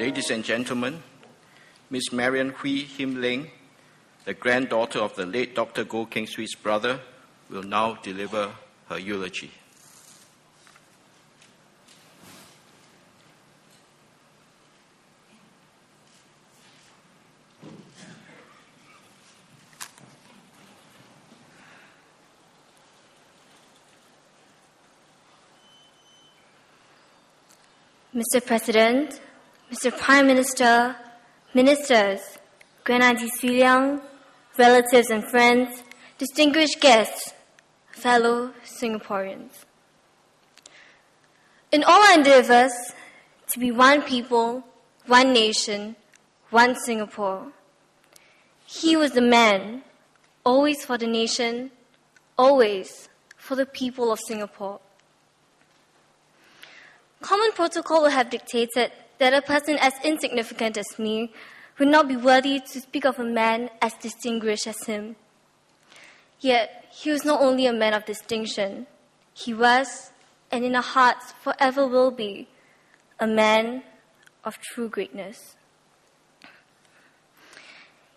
Ladies and gentlemen, Miss Marian Hui Him Ling, the granddaughter of the late Dr. Goh Keng Swee's brother, will now deliver her eulogy. Mr. President, Mr. Prime Minister, Ministers, grandniece Swee Liang, relatives and friends, distinguished guests, fellow Singaporeans. In all our endeavors to be one people, one nation, one Singapore, he was the man, always for the nation, always for the people of Singapore. Common protocol would have dictated that a person as insignificant as me would not be worthy to speak of a man as distinguished as him. Yet, he was not only a man of distinction, he was, and in our hearts forever will be, a man of true greatness.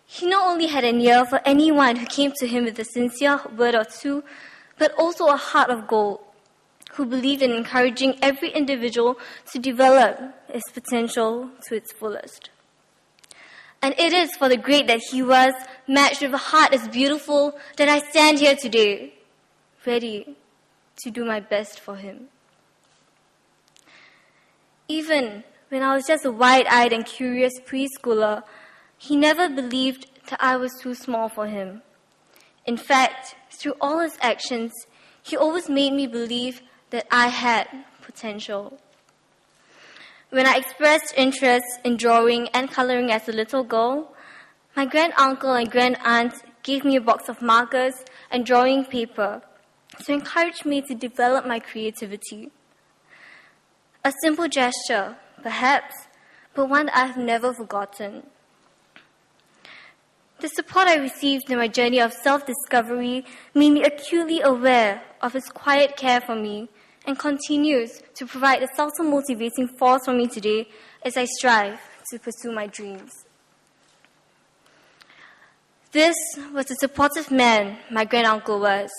He not only had an ear for anyone who came to him with a sincere word or two, but also a heart of gold, who believed in encouraging every individual to develop its potential to its fullest. And it is for the great that he was, matched with a heart as beautiful, that I stand here today, ready to do my best for him. Even when I was just a wide-eyed and curious preschooler, he never believed that I was too small for him. In fact, through all his actions, he always made me believe that I had potential. When I expressed interest in drawing and coloring as a little girl, my granduncle and grandaunt gave me a box of markers and drawing paper to encourage me to develop my creativity. A simple gesture, perhaps, but one I've never forgotten. The support I received in my journey of self-discovery made me acutely aware of his quiet care for me and continues to provide a subtle motivating force for me today as I strive to pursue my dreams. This was a supportive man my granduncle was,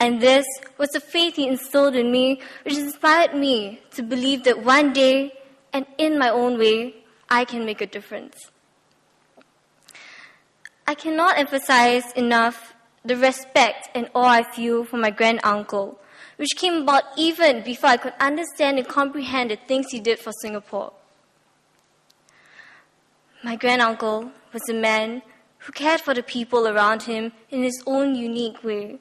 and this was the faith he instilled in me, which inspired me to believe that one day, and in my own way, I can make a difference. I cannot emphasize enough the respect and awe I feel for my granduncle, which came about even before I could understand and comprehend the things he did for Singapore. My granduncle was a man who cared for the people around him in his own unique way.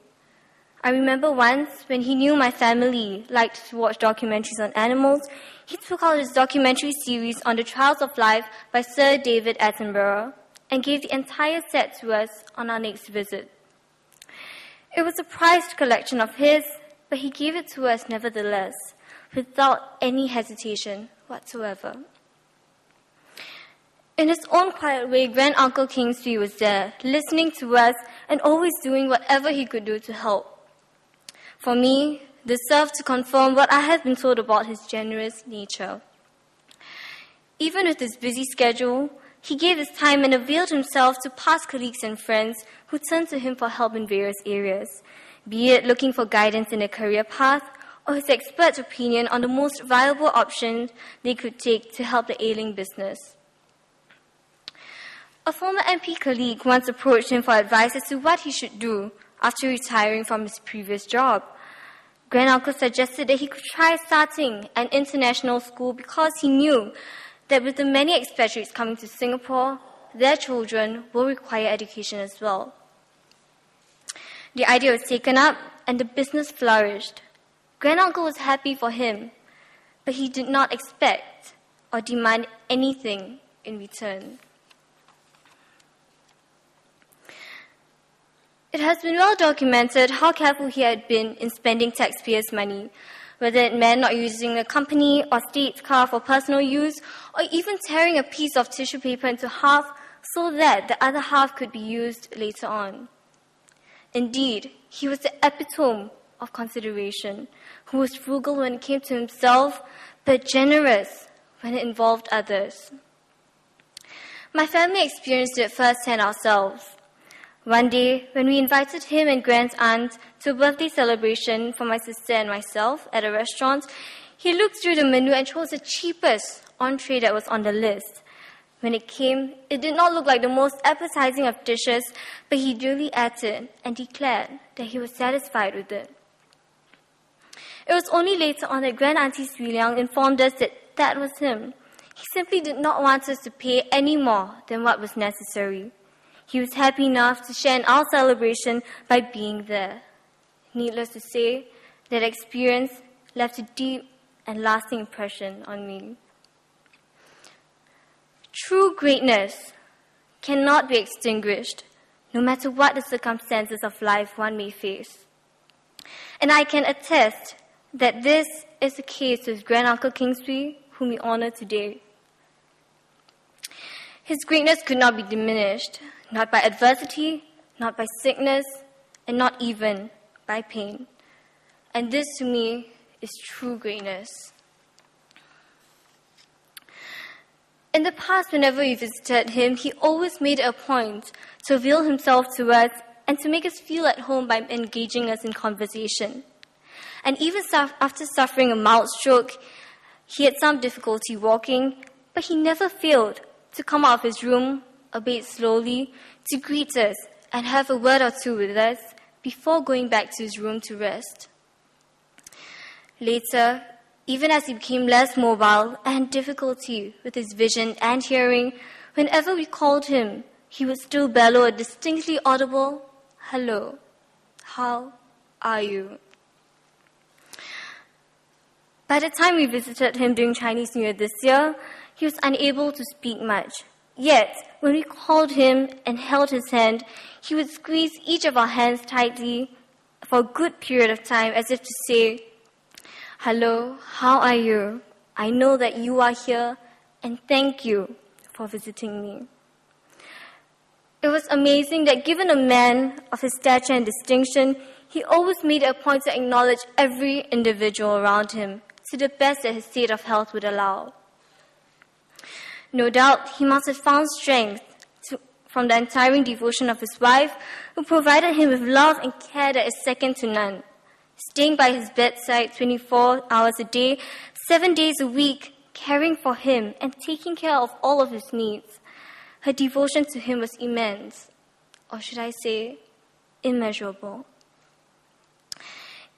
I remember once when he knew my family liked to watch documentaries on animals, he took out his documentary series on the trials of life by Sir David Attenborough and gave the entire set to us on our next visit. It was a prized collection of his, but he gave it to us nevertheless, without any hesitation whatsoever. In his own quiet way, Granduncle Keng Swee was there, listening to us and always doing whatever he could do to help. For me, this served to confirm what I had been told about his generous nature. Even with his busy schedule, he gave his time and availed himself to past colleagues and friends who turned to him for help in various areas, be it looking for guidance in a career path or his expert opinion on the most viable option they could take to help the ailing business. A former MP colleague once approached him for advice as to what he should do after retiring from his previous job. Granduncle suggested that he could try starting an international school because he knew that with the many expatriates coming to Singapore, their children will require education as well. The idea was taken up and the business flourished. Granduncle was happy for him, but he did not expect or demand anything in return. It has been well documented how careful he had been in spending taxpayers' money, whether it meant not using a company or state car for personal use, or even tearing a piece of tissue paper into half so that the other half could be used later on. Indeed, he was the epitome of consideration, who was frugal when it came to himself, but generous when it involved others. My family experienced it firsthand ourselves. One day, when we invited him and Grand's aunt to a birthday celebration for my sister and myself at a restaurant, he looked through the menu and chose the cheapest entree that was on the list. When it came, it did not look like the most appetizing of dishes, but he duly ate it and declared that he was satisfied with it. It was only later on that Grand Auntie Swee Liang informed us that that was him. He simply did not want us to pay any more than what was necessary. He was happy enough to share in our celebration by being there. Needless to say, that experience left a deep and lasting impression on me. True greatness cannot be extinguished, no matter what the circumstances of life one may face. And I can attest that this is the case with Grand Uncle Keng Swee, whom we honor today. His greatness could not be diminished, not by adversity, not by sickness, and not even by pain. And this, to me, is true greatness. In the past, whenever we visited him, he always made it a point to avail himself to us and to make us feel at home by engaging us in conversation. And even after suffering a mild stroke, he had some difficulty walking, but he never failed to come out of his room, albeit slowly, to greet us and have a word or two with us before going back to his room to rest. Later, even as he became less mobile and had difficulty with his vision and hearing, whenever we called him, he would still bellow a distinctly audible, "Hello, how are you?" By the time we visited him during Chinese New Year this year, he was unable to speak much. Yet, when we called him and held his hand, he would squeeze each of our hands tightly for a good period of time, as if to say, "Hello, how are you? I know that you are here, and thank you for visiting me." It was amazing that given a man of his stature and distinction, he always made it a point to acknowledge every individual around him to the best that his state of health would allow. No doubt, he must have found strength from the untiring devotion of his wife, who provided him with love and care that is second to none. Staying by his bedside 24 hours a day, 7 days a week, caring for him and taking care of all of his needs. Her devotion to him was immense, or should I say, immeasurable.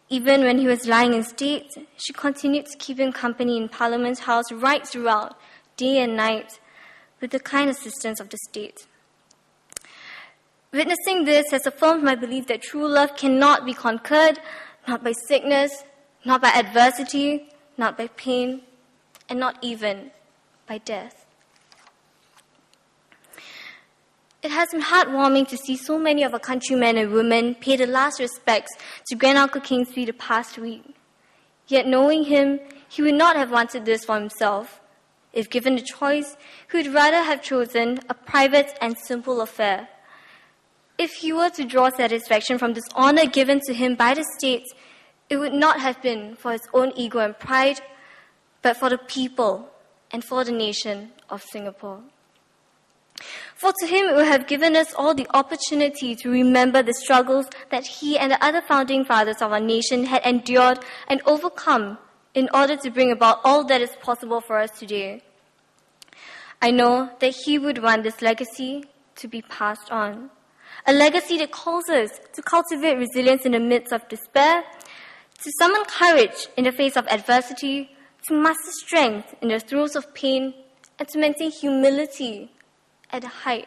Even when he was lying in state, she continued to keep him company in Parliament House right throughout, day and night, with the kind assistance of the state. Witnessing this has affirmed my belief that true love cannot be conquered, not by sickness, not by adversity, not by pain, and not even by death. It has been heartwarming to see so many of our countrymen and women pay the last respects to Grand Uncle Keng Swee the past week. Yet knowing him, he would not have wanted this for himself. If given the choice, he would rather have chosen a private and simple affair. If he were to draw satisfaction from this honor given to him by the state, it would not have been for his own ego and pride, but for the people and for the nation of Singapore. For to him, it would have given us all the opportunity to remember the struggles that he and the other founding fathers of our nation had endured and overcome in order to bring about all that is possible for us today. I know that he would want this legacy to be passed on. A legacy that calls us to cultivate resilience in the midst of despair, to summon courage in the face of adversity, to muster strength in the throes of pain, and to maintain humility at the height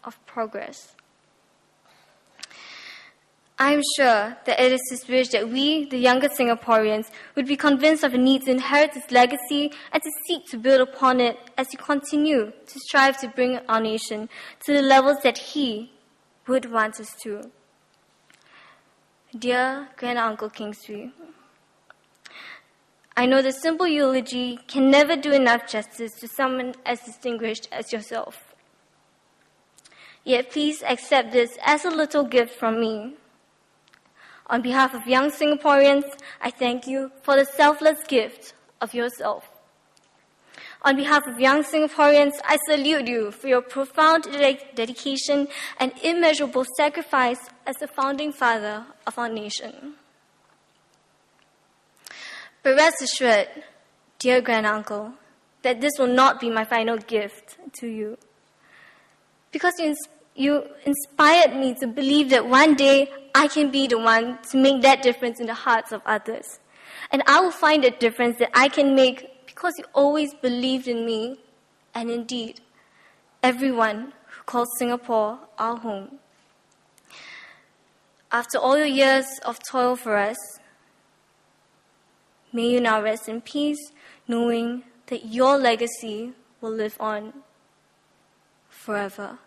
of progress. I am sure that it is his wish that we, the younger Singaporeans, would be convinced of the need to inherit his legacy and to seek to build upon it as we continue to strive to bring our nation to the levels that he would want us to. Dear Grand Uncle Keng Swee, I know the simple eulogy can never do enough justice to someone as distinguished as yourself. Yet please accept this as a little gift from me. On behalf of young Singaporeans, I thank you for the selfless gift of yourself. On behalf of young Singaporeans, I salute you for your profound dedication and immeasurable sacrifice as the founding father of our nation. But rest assured, dear granduncle, that this will not be my final gift to you. Because you inspired me to believe that one day I can be the one to make that difference in the hearts of others. And I will find a difference that I can make because you always believed in me, and indeed, everyone who calls Singapore our home. After all your years of toil for us, may you now rest in peace, knowing that your legacy will live on forever.